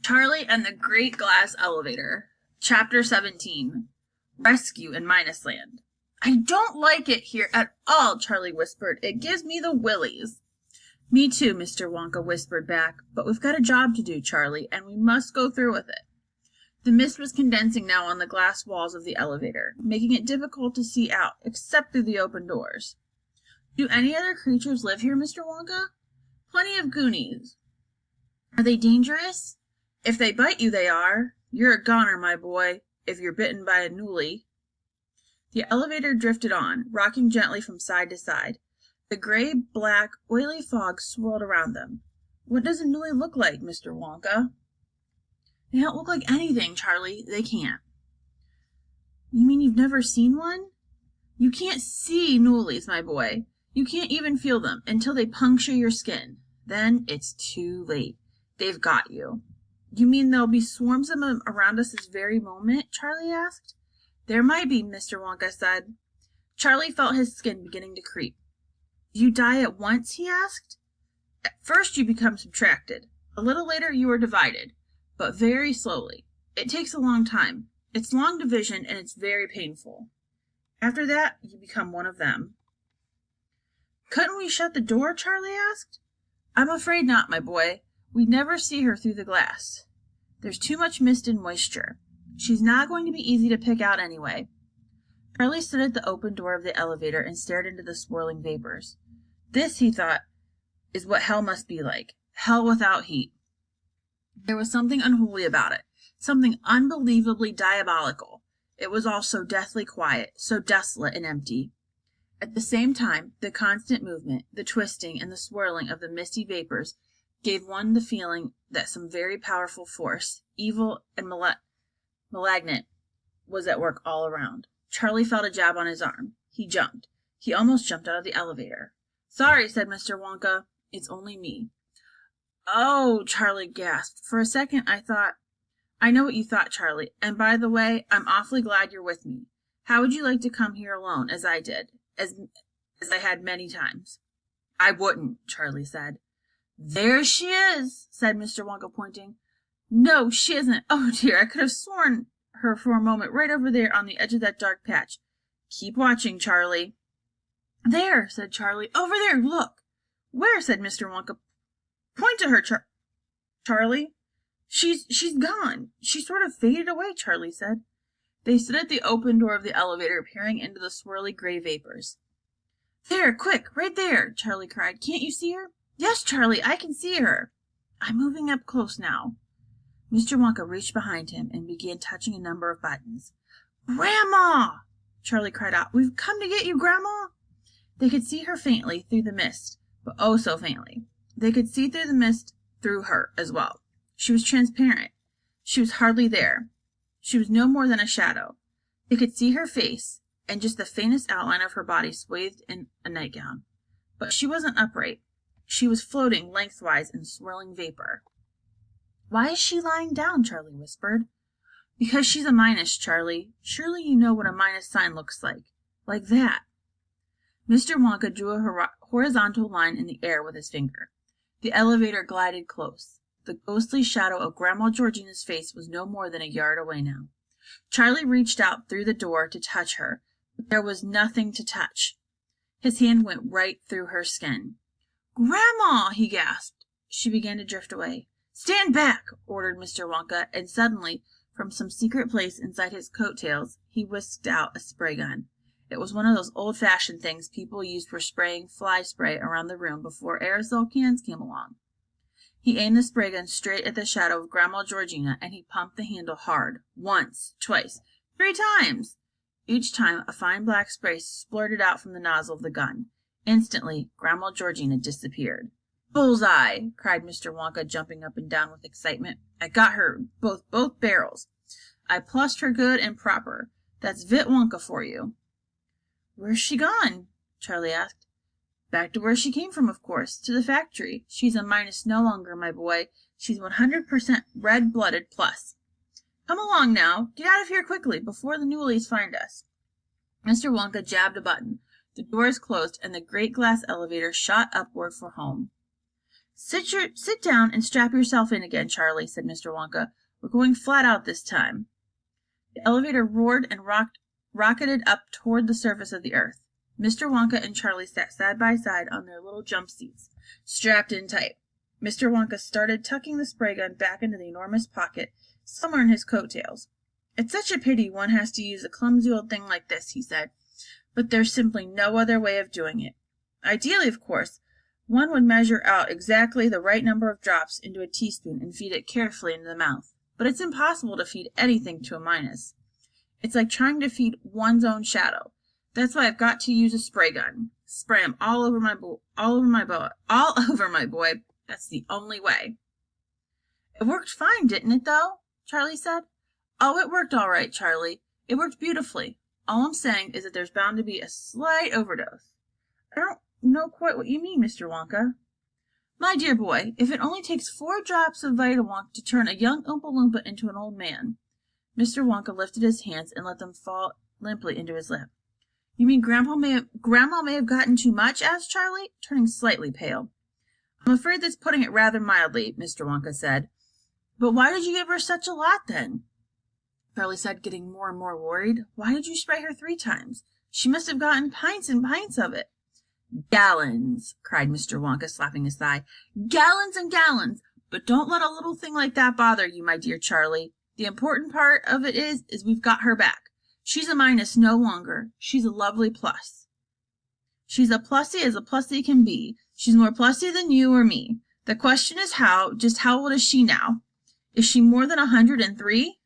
Charlie and the Great Glass Elevator, Chapter 17, Rescue in Minuslan. I don't like it here at all, Charlie whispered. It gives me the willies. Me too, Mr. Wonka whispered back. But we've got a job to do, Charlie, and we must go through with it. The mist was condensing now on the glass walls of the elevator, making it difficult to see out, except through the open doors. Do any other creatures live here, Mr. Wonka? Plenty of Goonies. Are they dangerous? If they bite you, they are. You're a goner, my boy, if you're bitten by a newly. The elevator drifted on, rocking gently from side to side. The gray, black, oily fog swirled around them. What does a newly look like, Mr. Wonka? They don't look like anything, Charlie. They can't. You mean you've never seen one? You can't see newlies, my boy. You can't even feel them until they puncture your skin. Then it's too late. They've got you. You mean there'll be swarms of them around us this very moment? Charlie asked. There might be, Mr. Wonka said. Charlie felt his skin beginning to creep. Do you die at once? He asked. At first you become subtracted. A little later you are divided, but very slowly. It takes a long time. It's long division and it's very painful. After that, you become one of them. Couldn't we shut the door? Charlie asked. I'm afraid not, my boy. We never see her through the glass. There's too much mist and moisture. She's not going to be easy to pick out anyway. Charlie stood at the open door of the elevator and stared into the swirling vapors. This, he thought, is what hell must be like. Hell without heat. There was something unholy about it, something unbelievably diabolical. It was all so deathly quiet, so desolate and empty. At the same time, the constant movement, the twisting and the swirling of the misty vapors gave one the feeling that some very powerful force, evil and malignant, was at work all around. Charlie felt a jab on his arm. He jumped. He almost jumped out of the elevator. Sorry, said Mr. Wonka. It's only me. Oh, Charlie gasped. For a second I thought... I know what you thought, Charlie. And by the way, I'm awfully glad you're with me. How would you like to come here alone, as I did, as I had many times? I wouldn't, Charlie said. There she is, said Mr. Wonka, pointing. No, she isn't. Oh, dear, I could have sworn her for a moment right over there on the edge of that dark patch. Keep watching, Charlie. There, said Charlie. Over there, look. Where, said Mr. Wonka. Point to her, Charlie. She's gone. She sort of faded away, Charlie said. They stood at the open door of the elevator, peering into the swirly gray vapors. There, quick, right there, Charlie cried. Can't you see her? Yes, Charlie, I can see her. I'm moving up close now. Mr. Wonka reached behind him and began touching a number of buttons. Grandma! Charlie cried out. We've come to get you, Grandma! They could see her faintly through the mist, but oh so faintly. They could see through the mist through her as well. She was transparent. She was hardly there. She was no more than a shadow. They could see her face, and just the faintest outline of her body swathed in a nightgown. But she wasn't upright. She was floating lengthwise in swirling vapor. Why is she lying down? Charlie whispered. Because she's a minus, Charlie. Surely you know what a minus sign looks like. Like that. Mr. Wonka drew a horizontal line in the air with his finger. The elevator glided close. The ghostly shadow of Grandma Georgina's face was no more than a yard away now. Charlie reached out through the door to touch her, but there was nothing to touch. His hand went right through her skin. Grandma! He gasped. She began to drift away. Stand back! Ordered Mr. Wonka, and suddenly, from some secret place inside his coat-tails, he whisked out a spray gun. It was one of those old-fashioned things people used for spraying fly spray around the room before aerosol cans came along. He aimed the spray gun straight at the shadow of Grandma Georgina, and he pumped the handle hard. Once, twice, 3 times! Each time a fine black spray splurted out from the nozzle of the gun. Instantly, Grandma Georgina disappeared. Bullseye! Cried Mr. Wonka, jumping up and down with excitement. I got her, both barrels. I plussed her good and proper. That's Vit Wonka for you. Where's she gone? Charlie asked. Back to where she came from, of course, to the factory. She's a minus no longer, my boy. She's 100% red-blooded plus. Come along now. Get out of here quickly, before the newlies find us. Mr. Wonka jabbed a button. The doors closed, and the great glass elevator shot upward for home. Sit down and strap yourself in again, Charlie, said Mr. Wonka. We're going flat out this time. The elevator roared and rocketed up toward the surface of the earth. Mr. Wonka and Charlie sat side by side on their little jump seats, strapped in tight. Mr. Wonka started tucking the spray gun back into the enormous pocket somewhere in his coat-tails. It's such a pity one has to use a clumsy old thing like this, he said, but there's simply no other way of doing it. Ideally, of course, one would measure out exactly the right number of drops into a teaspoon and feed it carefully into the mouth, but it's impossible to feed anything to a Minus. It's like trying to feed one's own shadow. That's why I've got to use a spray gun. Spray 'em all over my boy. That's the only way. It worked fine, didn't it, though? Charlie said. Oh, it worked all right, Charlie. It worked beautifully. All I'm saying is that there's bound to be a slight overdose. I don't know quite what you mean, Mr. Wonka. My dear boy, if it only takes 4 drops of Vita-Wonk to turn a young Oompa Loompa into an old man. Mr. Wonka lifted his hands and let them fall limply into his lap. You mean Grandma may have gotten too much? Asked Charlie, turning slightly pale. I'm afraid that's putting it rather mildly, Mr. Wonka said. But why did you give her such a lot, then? Charlie said, getting more and more worried. Why did you spray her 3 times? She must have gotten pints and pints of it. Gallons, cried Mr. Wonka, slapping his thigh. Gallons and gallons! But don't let a little thing like that bother you, my dear Charlie. The important part of it is we've got her back. She's a Minus no longer. She's a lovely plus. She's a plussy as a plussy can be. She's more plussy than you or me. The question is just how old is she now? Is she more than 103?